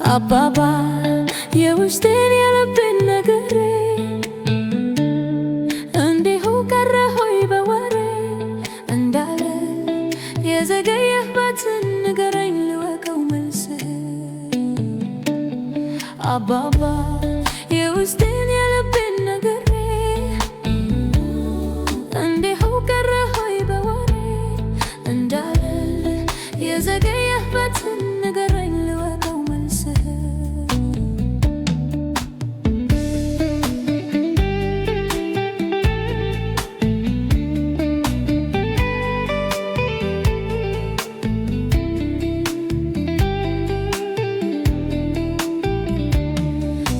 አባባ የውስጤን የልቤን ነግሬ እንዲሁ ቀረ ሆይ በወሬ እንዳለ የዘገየህበትን ንገረኝ ልወቀው መልስህ። አባባ የውስጤን የልቤን ነግሬ እንዲሁ ቀረ ሆይ በወሬ እንዳለ የዘገየህበትን ንገረኝ ልወቀው መልስህ።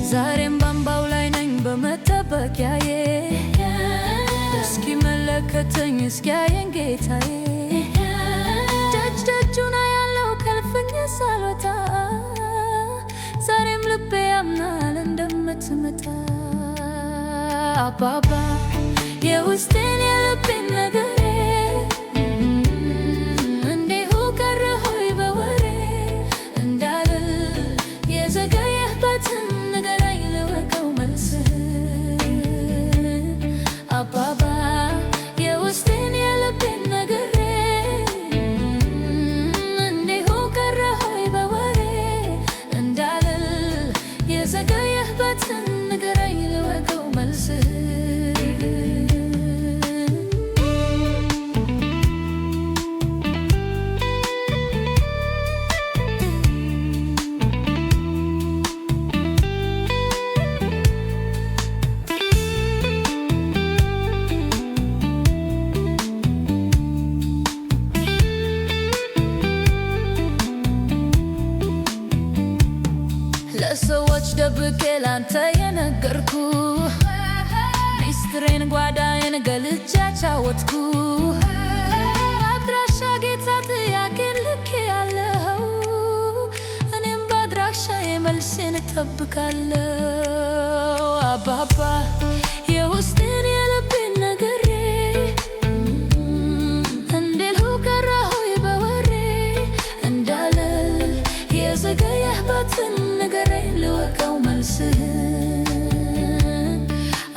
ዛሬም ባምባው ላይ ነኝ በመጠበቂያዬ እስኪመለከተኝ እስኪያየኝ ጌታዬ ደጅ ደጁን አያለው ከልፍኝ ሳልወጣ ዛሬም ልቤ ያምናል እንደምትመጣ። አባባ የውስጤን የልቤን ነገሬ እንዲሁ ቀረ ሆይ በወሬ እንዳልል የዘገየህበትን ንገረኝ ልወቀው መልስህ። አባባ የውስጤን የልቤን ነገሬ እንዲሁ ቀረ ሆይ በወሬ እንዳልል የዘገየህበትን ንገረኝ ልወቀው መልስህ። ለሰዎች ደብቄ ላንተ የነገርኩ ሚስጥሬን ጓዳዬን ገልጬ አጫወትኩ። አድራሻ ጌታ ጥያቄን ልኬ ያለው እኔም በአድራሻዬ መልሴን እጠብቃለሁ። አባባ የውስጤን የልቤን ነግሬ እንዲሁ ቀረ ሆይ በወሬ እንዳልል የዘገየህበትን ንገረኝ ልወቀው መልስህ።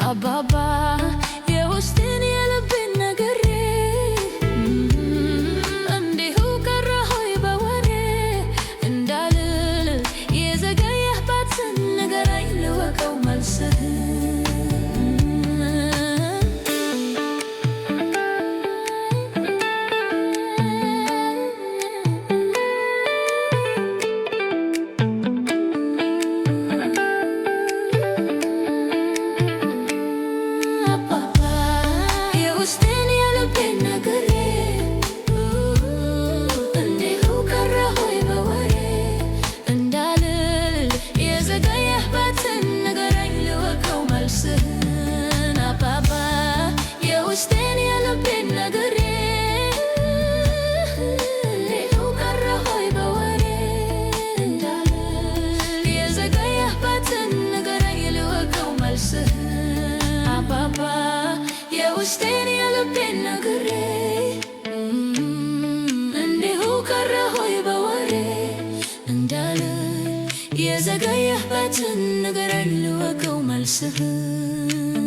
አባባ የውስጤን የልቤን ነግሬ እንዲሁ ቀረ ሆይ በወሬ እንዳልል የዘገየህበትን ንገረኝ ልወቀው መልስህ። የውስጤን የልቤን ነግሬ እንዲሁ ቀረ ሆይ በወሬ እንዳልል የዘገየህበትን ንገረኝ ልወቀው መልስህን። አባባ የውስጤን የልቤን ነግሬ እንዲሁ ቀረ ሆይ በወሬ እንዳልል የዘገየህበትን ንገረኝ ልወቀው መልስህን። አባባ የውስጤን የልቤን ነግሬ እንዲሁ ቀረ ሆይ በወሬ እንዳልል የዘገየህበትን ንገረኝ ልወቀው መልስህን።